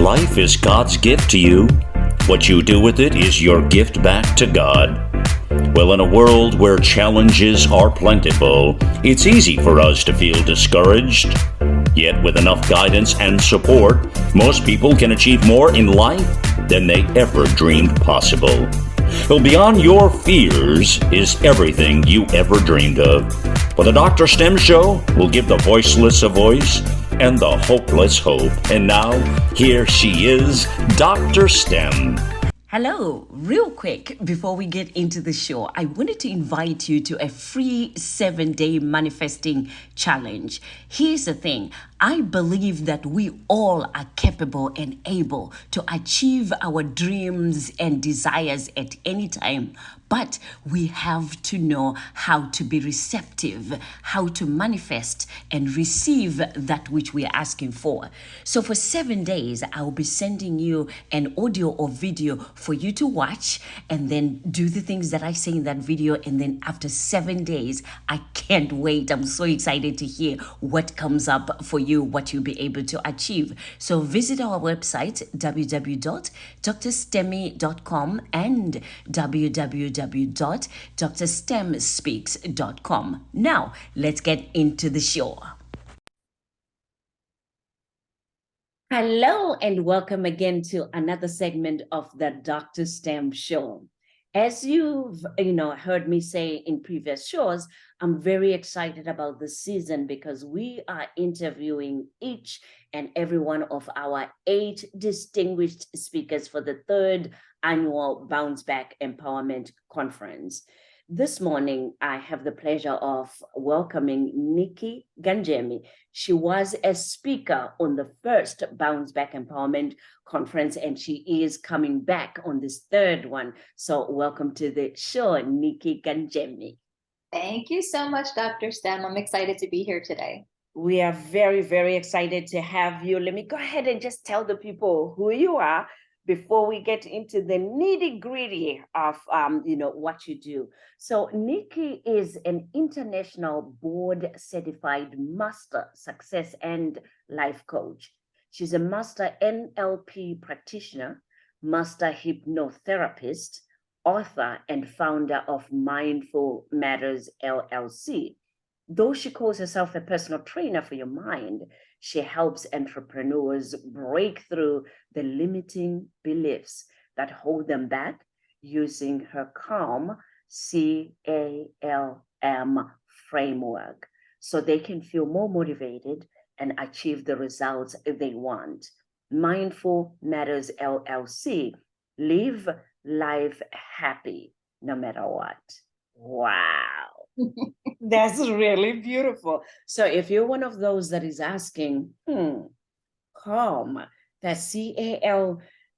life is God's gift to you. What you do with it is your gift back to God. Well, in a world where challenges are plentiful, it's easy for us to feel discouraged. Yet with enough guidance and support, most people can achieve more in life than they ever dreamed possible. Well, beyond your fears is everything you ever dreamed of. For the DrSTem Show, we'll give the voiceless a voice and the hopeless hope. And now, here she is, DrSTem. Hello, real quick, before we get into the show, I wanted to invite you to a free 7-day manifesting challenge. Here's the thing. I believe that we all are capable and able to achieve our dreams and desires at any time. But we have to know how to be receptive, how to manifest and receive that which we are asking for. So for 7 days, I'll be sending you an audio or video for you to watch and then do the things that I say in that video. And then after 7 days, I can't wait. I'm so excited to hear what comes up for you, what you'll be able to achieve. So visit our website, www.drstemi.com and www.drstemspeaks.com. Now, let's get into the show. Hello, and welcome again to another segment of the DrSTem Show. As you've heard me say in previous shows, I'm very excited about this season because we are interviewing each and every one of our 8 distinguished speakers for the 3rd annual Bounce Back Empowerment Conference. This morning, I have the pleasure of welcoming Nikki Gangemi. She was a speaker on the first Bounce Back Empowerment Conference, and she is coming back on this 3rd one. So welcome to the show, Nikki Gangemi. Thank you so much, DrSTem. I'm excited to be here today. We are very, very excited to have you. Let me go ahead and just tell the people who you are before we get into the nitty-gritty of what you do. So Nikki is an international board-certified master success and life coach. She's a master NLP practitioner, master hypnotherapist, author, and founder of Mindful Matters LLC. Though she calls herself a personal trainer for your mind, she helps entrepreneurs break through the limiting beliefs that hold them back using her CALM, CALM framework, so they can feel more motivated and achieve the results they want. Mindful Matters LLC. Live life happy no matter what. Wow. That's really beautiful. So if you're one of those that is asking, CALM, that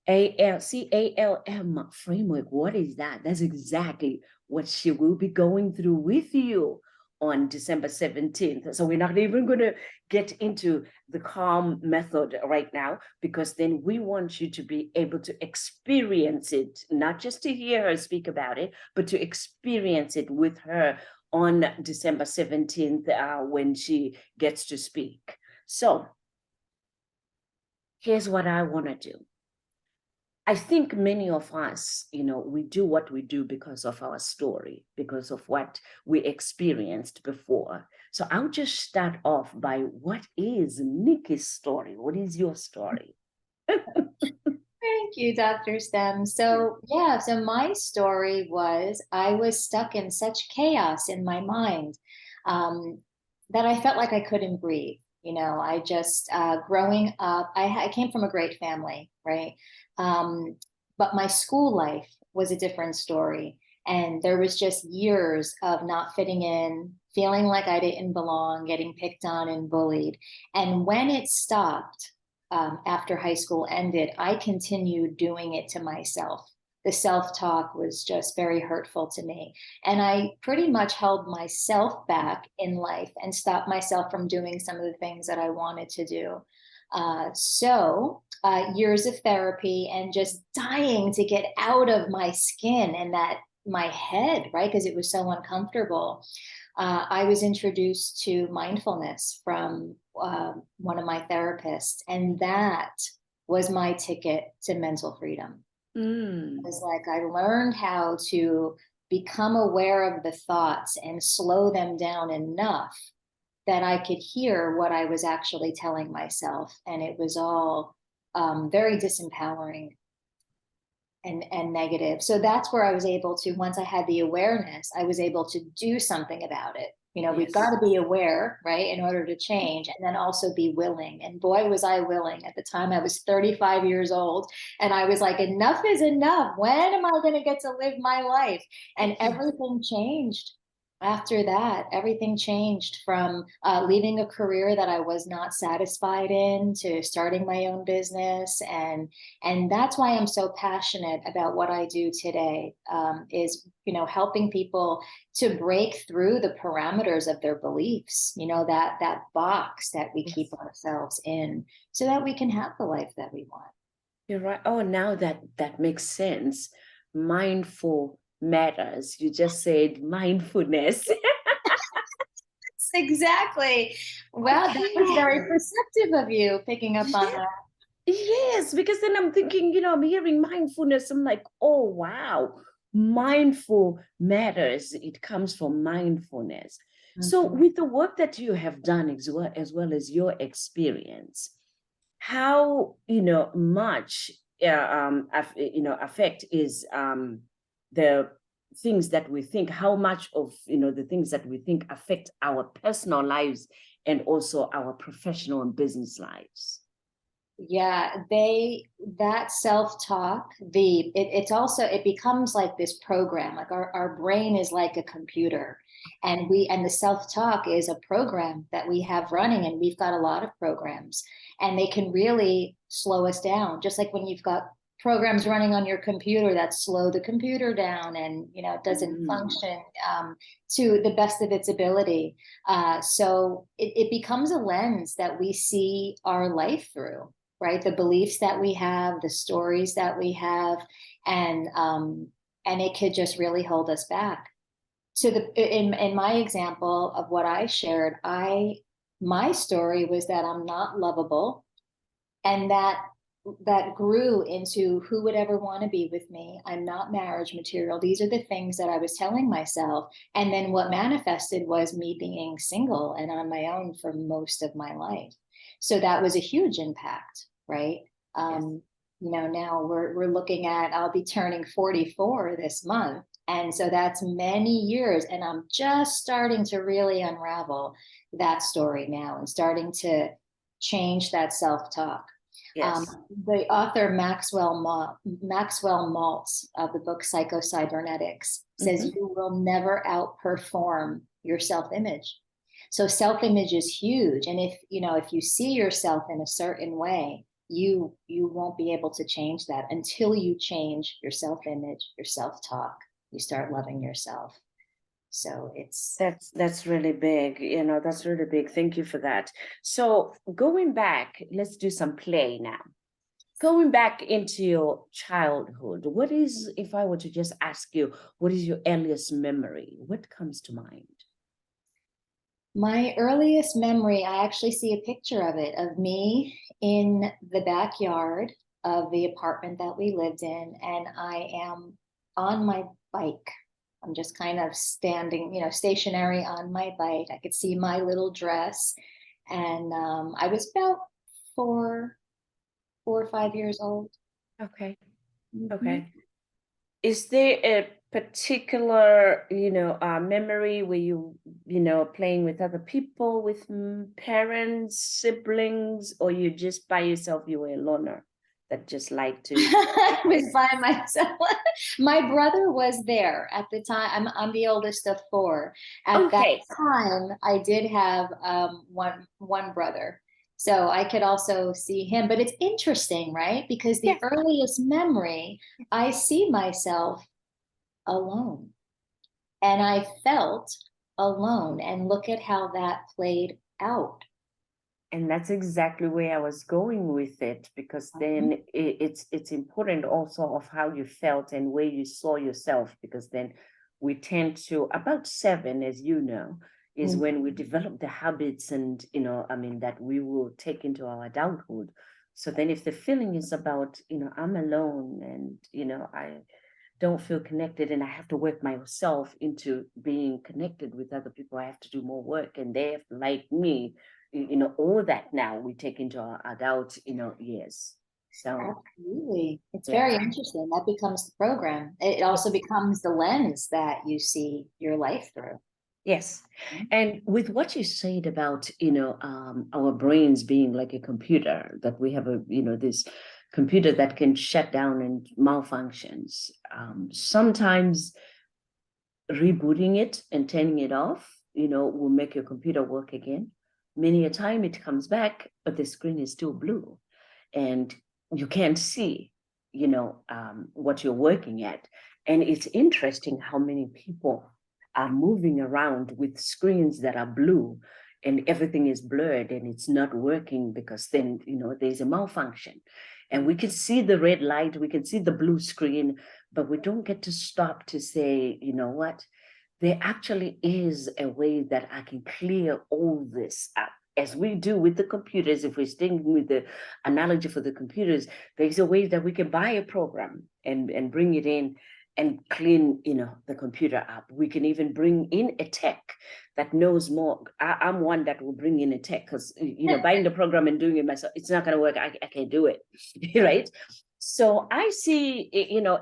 CALM framework, what is that? That's exactly what she will be going through with you on December 17th. So we're not even going to get into the CALM method right now, because then we want you to be able to experience it, not just to hear her speak about it, but to experience it with her on December 17th when she gets to speak. So here's what I want to do. I think many of us, we do what we do because of our story, because of what we experienced before. So I'll just start off by, what is Nikki's story? What is your story? Thank you, DrSTem. So my story was, I was stuck in such chaos in my mind that I felt like I couldn't breathe. I just, growing up, I came from a great family, right? But my school life was a different story. And there was just years of not fitting in, feeling like I didn't belong, getting picked on and bullied. And when it stopped, after high school ended, I continued doing it to myself. The self-talk was just very hurtful to me. And I pretty much held myself back in life and stopped myself from doing some of the things that I wanted to do. Years of therapy and just dying to get out of my skin and that my head, right? Because it was so uncomfortable. I was introduced to mindfulness from one of my therapists, and that was my ticket to mental freedom. Mm. It's like I learned how to become aware of the thoughts and slow them down enough that I could hear what I was actually telling myself. And it was all very disempowering and negative. So that's where I was able to, once I had the awareness, I was able to do something about it. You know, we've got Yes. to be aware, right, in order to change, and then also be willing. And boy, was I willing. At the time, I was 35 years old, and I was like, enough is enough. When am I going to get to live my life? And Yes. everything changed after that. Everything changed from leaving a career that I was not satisfied in to starting my own business. And that's why I'm so passionate about what I do today, is, you know, helping people to break through the parameters of their beliefs, you know, that box that we keep Yes. ourselves in, so that we can have the life that we want. You're right. Oh, now that makes sense. Mindful matters. You just said mindfulness. Exactly. Well, that was very Okay. perceptive of you picking up on Yeah. that. Yes, because then I'm thinking, I'm hearing mindfulness. I'm like, oh, wow, mindful matters. It comes from mindfulness. So Mhm. with the work that you have done as well as your experience, how, much, affect is the things that we think, how much of, the things that we think affect our personal lives and also our professional and business lives. Yeah, that self-talk, it's also, it becomes like this program, like our brain is like a computer, and the self-talk is a program that we have running, and we've got a lot of programs, and they can really slow us down, just like when you've got programs running on your computer that slow the computer down, and you know, it doesn't Mm. function to the best of its ability. So it becomes a lens that we see our life through, right? The beliefs that we have, the stories that we have, and it could just really hold us back. So in my example of what I shared, my story was that I'm not lovable, and that grew into, who would ever want to be with me? I'm not marriage material. These are the things that I was telling myself. And then what manifested was me being single and on my own for most of my life. So that was a huge impact, right? Yes. You know, now we're looking at, I'll be turning 44 this month. And so that's many years. And I'm just starting to really unravel that story now and starting to change that self-talk. Yes. The author Maxwell Maltz of the book Psycho-Cybernetics says Mhm. you will never outperform your self-image. So self-image is huge. And if you see yourself in a certain way, you won't be able to change that until you change your self-image, your self-talk. You start loving yourself. So it's That's really big. That's really big. Thank you for that. So going back, let's do some play now. Going back into your childhood, what is, if I were to just ask you, what is your earliest memory? What comes to mind? my earliest memory. I actually see a picture of it, of me in the backyard of the apartment that we lived in, and I am on my bike. I'm just kind of standing, stationary on my bike. I could see my little dress, and I was about 4 or 5 years old. Okay. Mhm. Okay. Is there a particular, memory where playing with other people, with parents, siblings, or you just by yourself, you were a loner that just liked to I play was with? by myself. My brother was there at the time. I'm the oldest of four. At that Okay. time, I did have one brother, so I could also see him. But it's interesting, right? Because the Yes. earliest memory, I see myself alone, and I felt alone. And look at how that played out. And that's exactly where I was going with it, because then it's important also of how you felt and where you saw yourself, because then we tend to, about 7, as you know, is Mhm. when we develop the habits and, that we will take into our adulthood. So then if the feeling is about, I'm alone and, I don't feel connected and I have to work myself into being connected with other people, I have to do more work and they have to like me, all that now we take into our adult, years. So, Absolutely. It's yeah. very interesting. That becomes the program. It also becomes the lens that you see your life through. Yes. And with what you said about, our brains being like a computer, that we have this computer that can shut down and malfunctions. Sometimes rebooting it and turning it off, will make your computer work again. Many a time it comes back, but the screen is still blue and you can't see, what you're working at. And it's interesting how many people are moving around with screens that are blue and everything is blurred and it's not working because then, there's a malfunction. And we can see the red light, we can see the blue screen, but we don't get to stop to say, you know what? There actually is a way that I can clear all this up. As we do with the computers, if we're staying with the analogy for the computers, there's a way that we can buy a program and bring it in and clean, the computer up. We can even bring in a tech that knows more. I'm one that will bring in a tech because, buying the program and doing it myself, it's not going to work. I can't do it, right? So I see,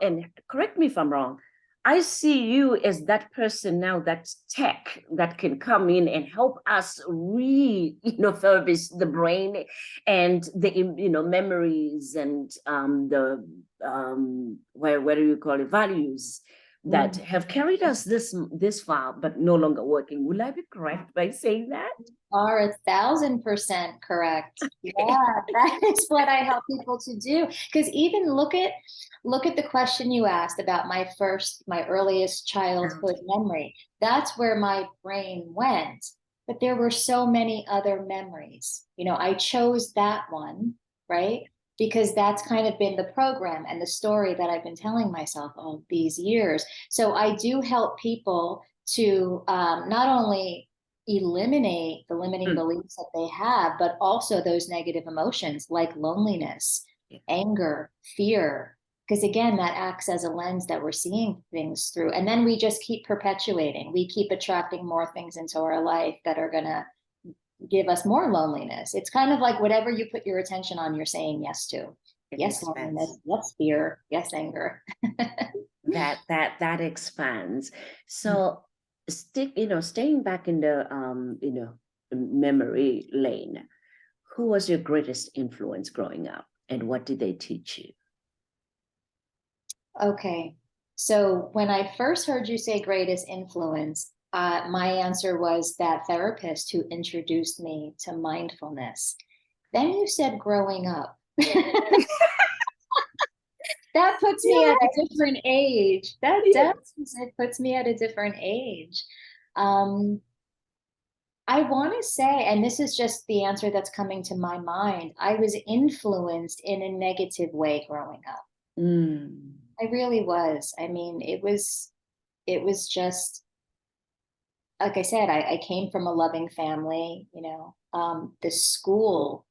and correct me if I'm wrong, I see you as that person now, that's tech that can come in and help us refurbish the brain and the, memories and where do you call it, values that have carried us this far, but no longer working. Will I be correct by saying that? Are 1,000% correct. Yeah, that is what I help people to do. Because even look at the question you asked about my earliest childhood memory. That's where my brain went. But there were so many other memories. I chose that one, right? Because that's kind of been the program and the story that I've been telling myself all these years. So I do help people to not only eliminate the limiting beliefs that they have, but also those negative emotions like loneliness, anger, fear. Because again, that acts as a lens that we're seeing things through. And then we just keep perpetuating. We keep attracting more things into our life that are going to give us more loneliness. It's kind of like whatever you put your attention on, you're saying yes to. Yes, loneliness, yes, fear, yes, anger. that expands. So staying back in the memory lane, who was your greatest influence growing up and what did they teach you? Okay. So when I first heard you say greatest influence, my answer was that therapist who introduced me to mindfulness. Then you said growing up. That puts me at a different age. That does. It puts me at a different age. I want to say, and this is just the answer that's coming to my mind, I was influenced in a negative way growing up. I really was. I mean, it was just, like I said, I came from a loving family, the school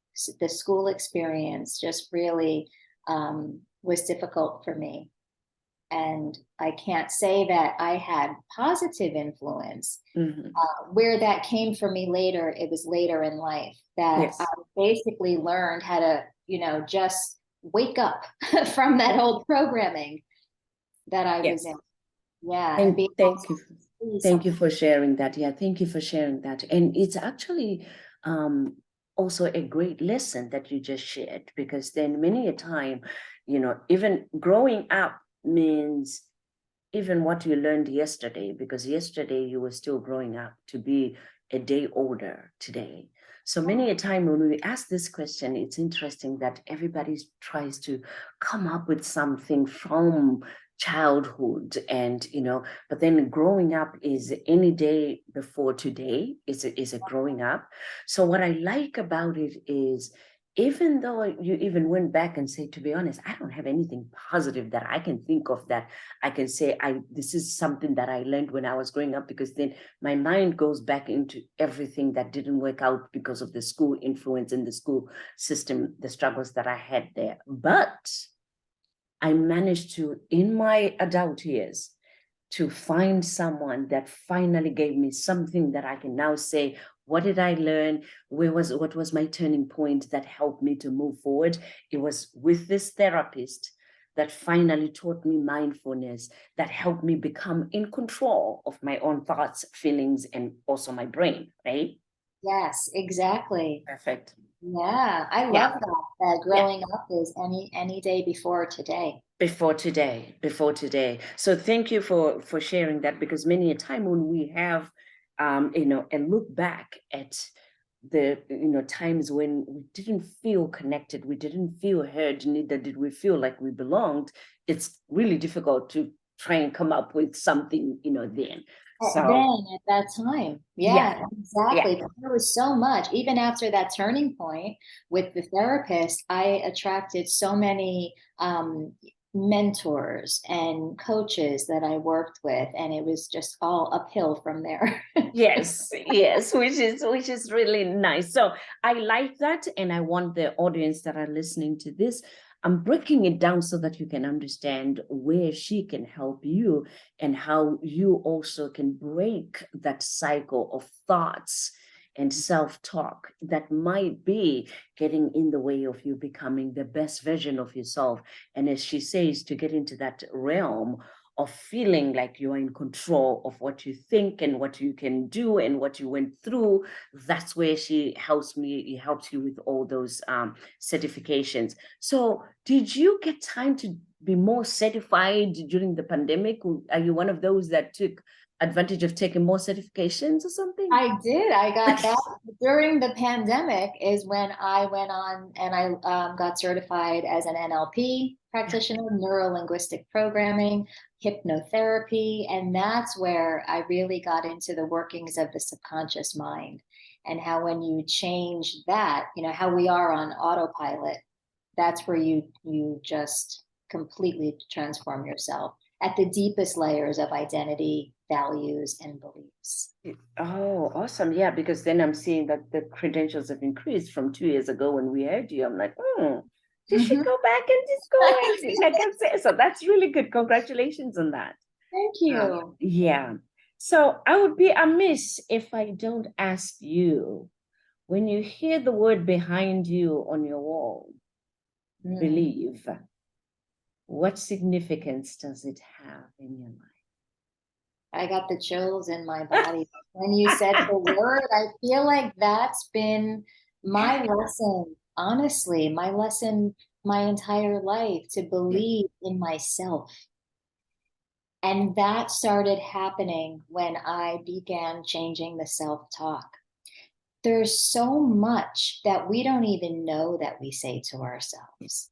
experience just really was difficult for me. And I can't say that I had positive influence. Where that came for me later, it was later in life that I basically learned how to, just wake up from that old programming that I was in. Yeah. And thank you for sharing that. Yeah, thank you for sharing that. And it's actually also a great lesson that you just shared, because then many a time, even growing up means even what you learned yesterday, because yesterday you were still growing up to be a day older today. So many a time when we ask this question, it's interesting that everybody tries to come up with something from childhood and, but then growing up is any day before today is a growing up. So what I like about it is even though you even went back and said, to be honest, I don't have anything positive that I can think of that I can say, this is something that I learned when I was growing up, because then my mind goes back into everything that didn't work out because of the school influence in the school system, the struggles that I had there. But I managed to, in my adult years, to find someone that finally gave me something that I can now say, what did I learn? What was my turning point that helped me to move forward? It was with this therapist that finally taught me mindfulness, that helped me become in control of my own thoughts, feelings, and also my brain, right? Yes, exactly. Perfect. Yeah, I Yeah. love that growing up is any day before today. Before today. So thank you for sharing that, because many a time when we have and look back at the times when we didn't feel connected, we didn't feel heard, neither did we feel like we belonged, it's really difficult to try and come up with something then. So Then at that time, yeah, yeah. exactly. But there was so much, even after that turning point with the therapist, I attracted so many mentors and coaches that I worked with, and it was just all uphill from there. Yes, which is really nice. So I like that, and I want the audience that are listening to this, I'm breaking it down so that you can understand where she can help you and how you also can break that cycle of thoughts and self-talk that might be getting in the way of you becoming the best version of yourself. And as she says, to get into that realm of feeling like you're in control of what you think and what you can do and what you went through. That's where she helps you with all those certifications. So did you get time to be more certified during the pandemic? Are you one of those that took advantage of taking more certifications or something? I did. I got that during the pandemic is when I went on and I got certified as an NLP practitioner, neuro linguistic programming, hypnotherapy. And that's where I really got into the workings of the subconscious mind and how when you change that, how we are on autopilot, that's where you just completely transform yourself at the deepest layers of identity, values, and beliefs. Oh, awesome. Yeah, because then I'm seeing that the credentials have increased from 2 years ago when we heard you. I'm like, did she Mhm. go back and just go and like I said, so that's really good. Congratulations on that. Thank you. Yeah. So I would be amiss if I don't ask you, when you hear the word behind you on your wall, Mm. believe, what significance does it have in your I got the chills in my body. When you said life? the word, I feel like that's been my lesson, honestly, my lesson my entire life to believe in myself. And that started happening when I began changing the self-talk. There's so much that we don't even know that we say to ourselves.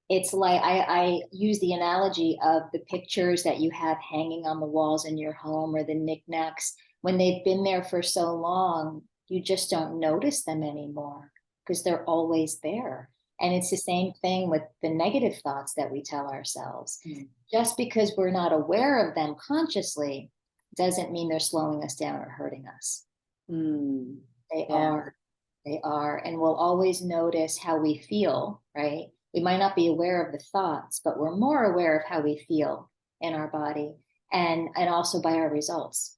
It's like I use the analogy of the pictures that you have hanging on the walls in your home or the knickknacks. When they've been there for so long, you just don't notice them anymore because they're always there. And it's the same thing with the negative thoughts that we tell ourselves. Just because we're not aware of them consciously doesn't mean they're slowing us down or hurting us. Mm, They yeah. are. They are. And we'll always notice how we feel, right? We might not be aware of the thoughts, but we're more aware of how we feel in our body and also by our results.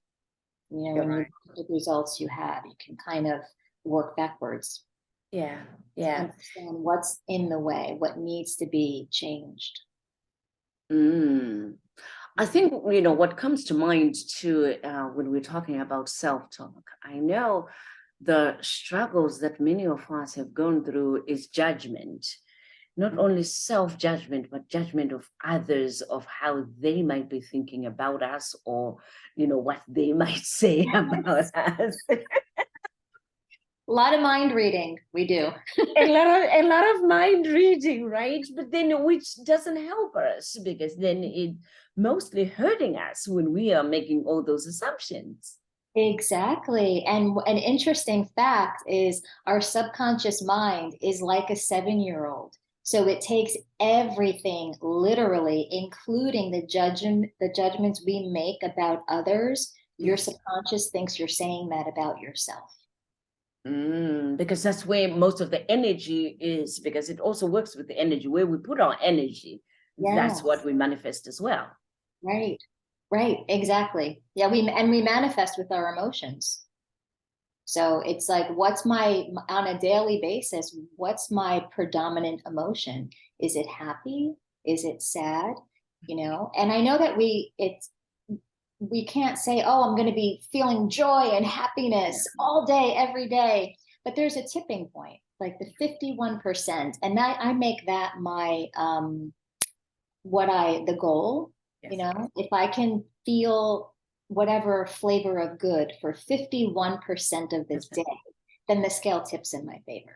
You're When you right. look at the results you have, you can kind of work backwards Yeah. to Yeah. understand what's in the way, what needs to be changed. Mm. I think, what comes to mind too, when we're talking about self-talk, I know the struggles that many of us have gone through is judgment, not only self-judgment, but judgment of others, of how they might be thinking about us, or, what they might say about us. A lot of mind reading we do. a lot of mind reading, right? But then which doesn't help us, because then it mostly hurting us when we are making all those assumptions. Exactly. And an interesting fact is our subconscious mind is like a 7-year-old. So it takes everything literally, including the judgments we make about others. Your Yes. subconscious thinks you're saying that about yourself. Because that's where most of the energy is, because it also works with the energy. Where we put our energy, that's what Yes, we manifest as well. right. Right, exactly. Yeah, we manifest with our emotions. So it's like, what's my, on a daily basis, what's my predominant emotion? Is it happy? Is it sad? You know, and I know that we can't say, oh, I'm going to be feeling joy and happiness all day, every day. But there's a tipping point, like the 51%. And that I make that my, the goal, you Yes. know, if I can feel whatever flavor of good for 51% of the That's right. day, then the scale tips in my favor.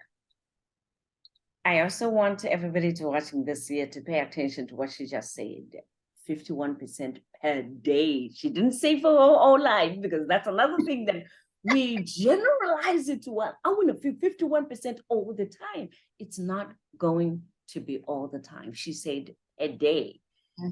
I also want everybody to watching this year to pay attention to what she just said. 51% per day. She didn't say for her whole life, because that's another thing that we generalize it to. Well, I want to feel 51% all the time. It's not going to be all the time. She said a day.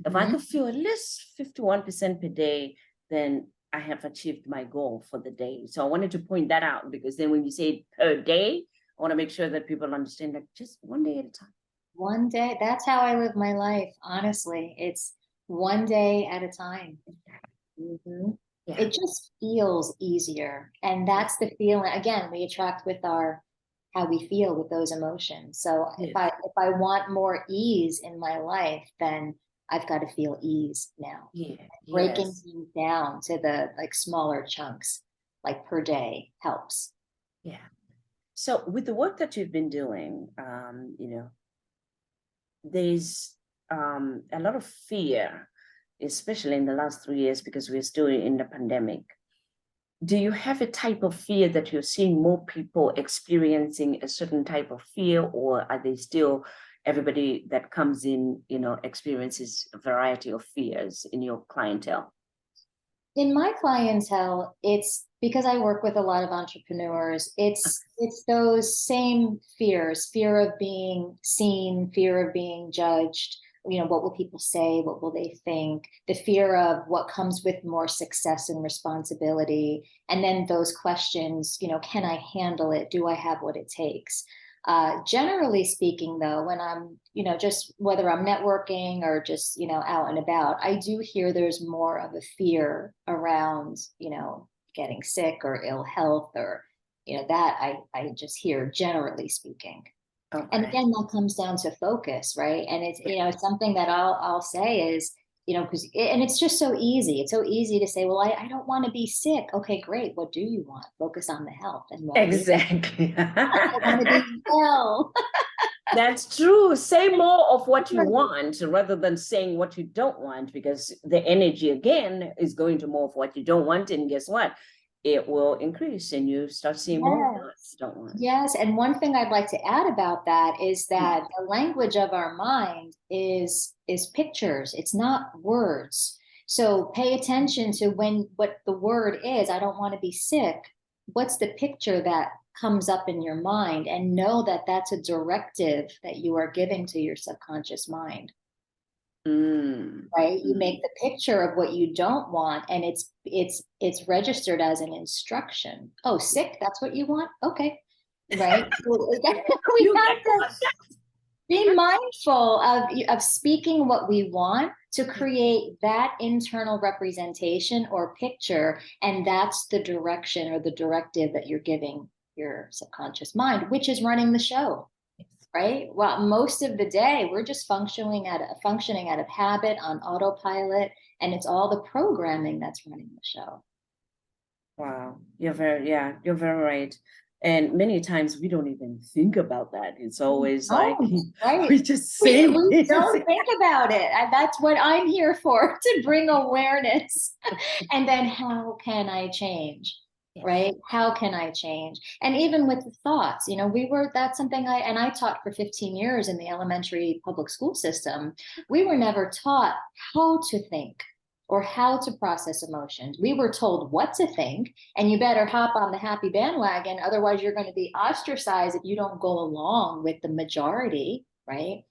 If I Mhm. could feel at least 51% per day, then I have achieved my goal for the day. So I wanted to point that out, because then when you say per day, I want to make sure that people understand that just one day at a time. One day, that's how I live my life, honestly. It's one day at a time. Mhm. Yeah. It just feels easier. And Yes. that's the feeling. Again, we attract with our how we feel with those emotions. So Yes. if I want more ease in my life, then I've got to feel ease now. Yeah. Breaking Yes. things down to the like smaller chunks, like per day, helps. Yeah. So with the work that you've been doing, there's a lot of fear, especially in the last 3 years, because we're still in the pandemic. Do you have a type of fear that you're seeing more people experiencing a certain type of fear, or are they still everybody that comes in, experiences a variety of fears in your clientele? In my clientele, it's because I work with a lot of entrepreneurs, it's those same fears, fear of being seen, fear of being judged, you know, what will people say, what will they think, the fear of what comes with more success and responsibility, and then those questions, you know, can I handle it? Do I have what it takes? Generally speaking, though, when I'm, you know, just whether I'm networking or just, you know, out and about, I do hear there's more of a fear around, you know, getting sick or ill health or, you know, that I just hear generally speaking. And Okay. again, that comes down to focus, right? And it's, you know, something that I'll say is, you know, because and it's just so easy. It's so easy to say, well, I don't want to be sick. Okay, great. What do you want? Focus on the health and well-being. Exactly. I want to be well. That's true. Say more of what you want rather than saying what you don't want, because the energy again is going to more of what you don't want. And guess what? It will increase and you start seeing more of what Yes. you don't want. Yes. And one thing I'd like to add about that is Mm. that the language of our mind is pictures. It's not words. So pay attention to when what the word is. I don't want to be sick. What's the picture that comes up in your mind? And know that that's a directive that you are giving to your subconscious mind. Mm. Right? You Mm. make the picture of what you don't want, and it's registered as an instruction. Oh, sick, that's what you want? Okay. Right? We You have get to more. be mindful of speaking what we want to create that internal representation or picture, and that's the direction or the directive that you're giving your subconscious mind, which is running the show, right? Well, most of the day we're just functioning out of habit on autopilot, and it's all the programming that's running the show. Wow, you're very right. And many times we don't even think about that. It's always like Don't, right? we just say We things. don't think about it. And that's what I'm here for, to bring awareness. And then how can I change? Yes. Right? How can I change? And even with the thoughts, you know, that's something I taught for 15 years in the elementary public school system. We were never taught how to think or how to process emotions. We were told what to think, and you better hop on the happy bandwagon. Otherwise, you're going to be ostracized if you don't go along with the majority, right?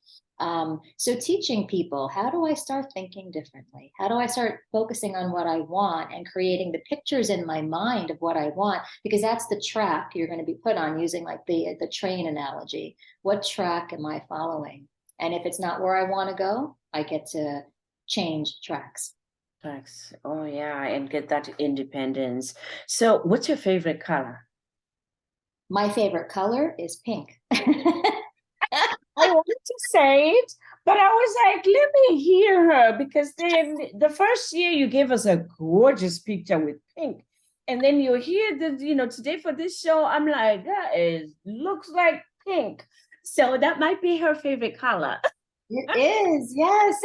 So teaching people, how do I start thinking differently? How do I start focusing on what I want and creating the pictures in my mind of what I want? Because that's the track you're going to be put on, using like the train analogy. What track am I following? And if it's not where I want to go, I get to change tracks. Tracks. Oh yeah, and get that independence. So what's your favorite color? My favorite color is pink. I wanted to say it, but I was like, let me hear her, because then the first year you gave us a gorgeous picture with pink. And then you hear that, today for this show, I'm like, looks like pink. So that might be her favorite color. It is, yes.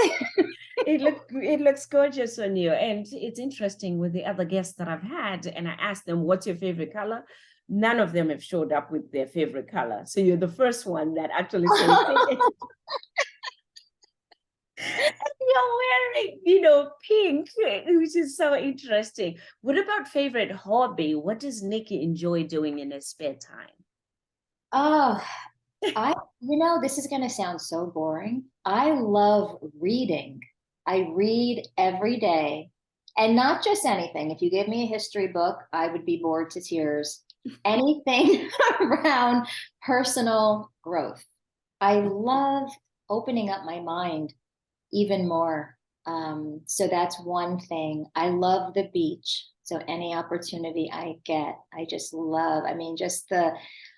It looks gorgeous on you. And it's interesting with the other guests that I've had, and I asked them, what's your favorite color? None of them have showed up with their favorite color. So you're the first one that actually says pink. And you're wearing, pink, which is so interesting. What about favorite hobby? What does Nikki enjoy doing in her spare time? Oh, this is going to sound so boring. I love reading. I read every day, and not just anything. If you give me a history book, I would be bored to tears. Anything around personal growth. I love opening up my mind even more. So that's one thing. I love the beach. So any opportunity I get, I just love. I mean,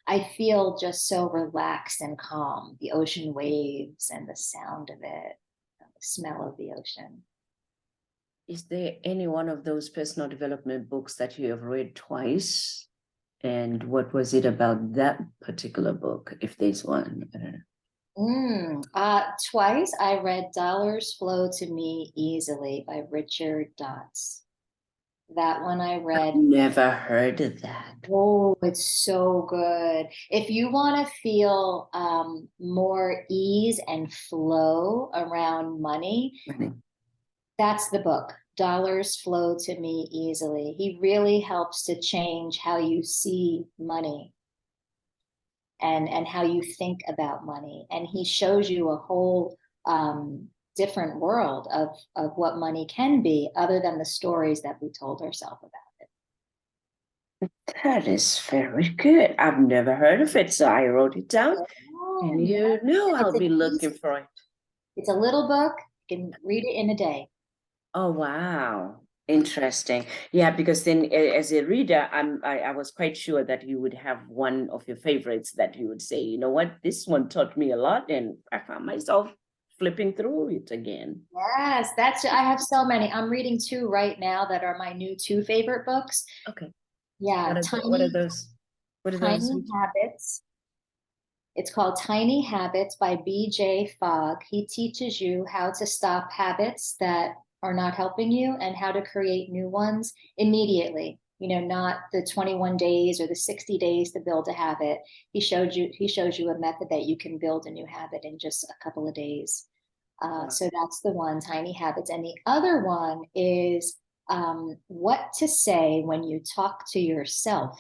I feel just so relaxed and calm. The ocean waves and the sound of it, the smell of the ocean. Is there any one of those personal development books that you have read twice? And what was it about that particular book, if there's one? I don't know. Twice I read Dollars Flow to Me Easily by Richard Dotts. That one I read. Never heard of that. Oh, it's so good. If you want to feel more ease and flow around money, that's the book. Dollars Flow to Me Easily. He really helps to change how you see money and how you think about money. And he shows you a whole different world of what money can be, other than the stories that we told ourselves about it. That is very good. I've never heard of it, so I wrote it down. And I'll be looking for it. It's a little book. You can read it in a day. Oh, wow. Interesting. Yeah, because then as a reader, I was quite sure that you would have one of your favorites that you would say, you know what, this one taught me a lot, and I found myself flipping through it again. Yes, I have so many. I'm reading 2 right now that are my new 2 favorite books. Okay. Yeah. What are those? Tiny Habits. It's called Tiny Habits by B.J. Fogg. He teaches you how to stop habits that are not helping you and how to create new ones immediately. Not the 21 days or the 60 days to build a habit. He shows you a method that you can build a new habit in just a couple of days. So that's the one, Tiny Habits. And the other one is what to say when you talk to yourself.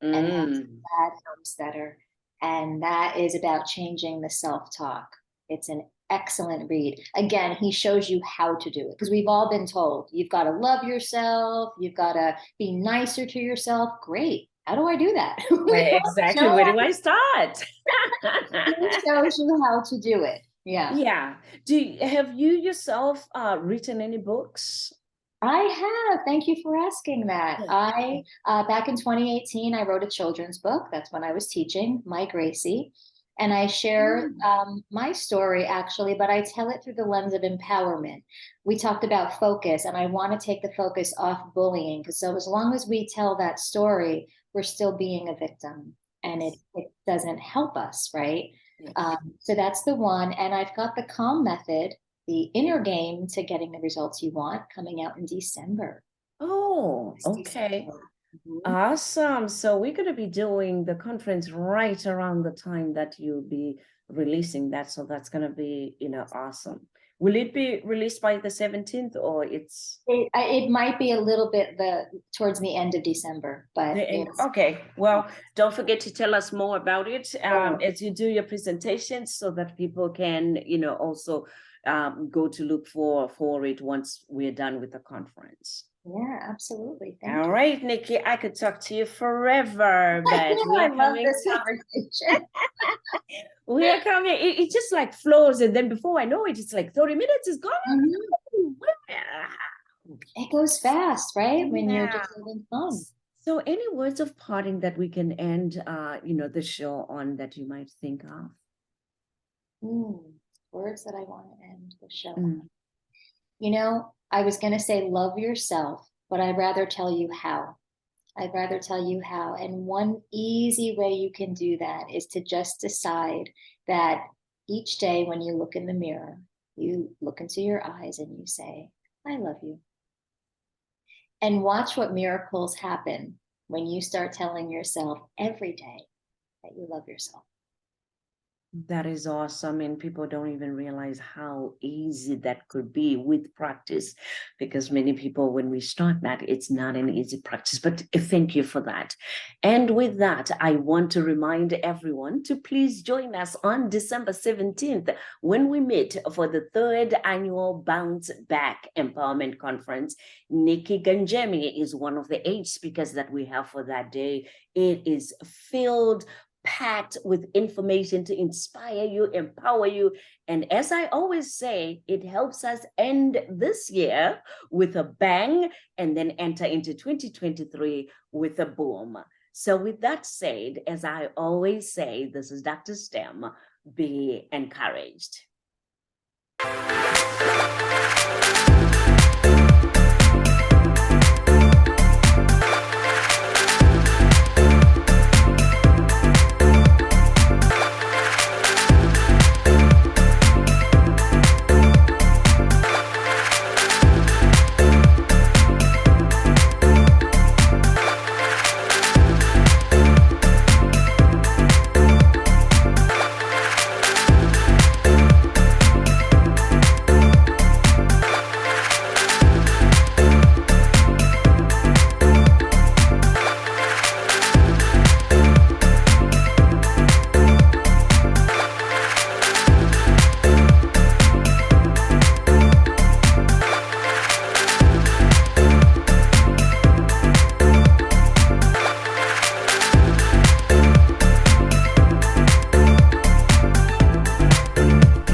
And that's Bad Homesteader. And that is about changing the self-talk. It's an excellent read. Again, he shows you how to do it, because we've all been told you've got to love yourself, you've got to be nicer to yourself. Great. How do I do that? Exactly. Where do I start? He shows you how to do it. Yeah. Yeah. Have you yourself written any books? I have. Thank you for asking that. I back in 2018, I wrote a children's book. That's when I was teaching, My Gracie. And I share my story, actually, but I tell it through the lens of empowerment. We talked about focus, and I want to take the focus off bullying, because so as long as we tell that story, we're still being a victim, and it doesn't help us, right? Yes. So that's the one. And I've got the calm method, the inner game to getting the results you want, coming out in December. Oh, okay. Awesome. So we're going to be doing the conference right around the time that you'll be releasing that. So that's going to be, awesome. Will it be released by the 17th or it's It might be a little bit towards the end of December, but the end? it's Okay, well, don't forget to tell us more about it Sure. as you do your presentations so that people can, also go to look for it once we're done with the conference. Yeah, absolutely. Thank All you. right, Nikki, I could talk to you forever, but I we are love coming this conversation. we are coming. It just like flows, and then before I know it, it's like 30 minutes is gone. Mhm. It goes fast, right? When you're Yeah. just having fun. So, any words of parting that we can end, the show on that you might think of? Words that I want to end the show Mm. on. You know, I was going to say love yourself, but I'd rather tell you how. I'd rather tell you how. And one easy way you can do that is to just decide that each day when you look in the mirror, you look into your eyes and you say, I love you. And watch what miracles happen when you start telling yourself every day that you love yourself. That is awesome. And people don't even realize how easy that could be with practice, because many people, when we start that, it's not an easy practice. But thank you for that. And with that, I want to remind everyone to please join us on December 17th when we meet for the 3rd annual Bounce Back Empowerment Conference. Nikki Gangemi is one of the 8 speakers that we have for that day. It is packed with information to inspire you, empower you. And as I always say, it helps us end this year with a bang and then enter into 2023 with a boom. So with that said, as I always say, this is DrSTem. Be encouraged.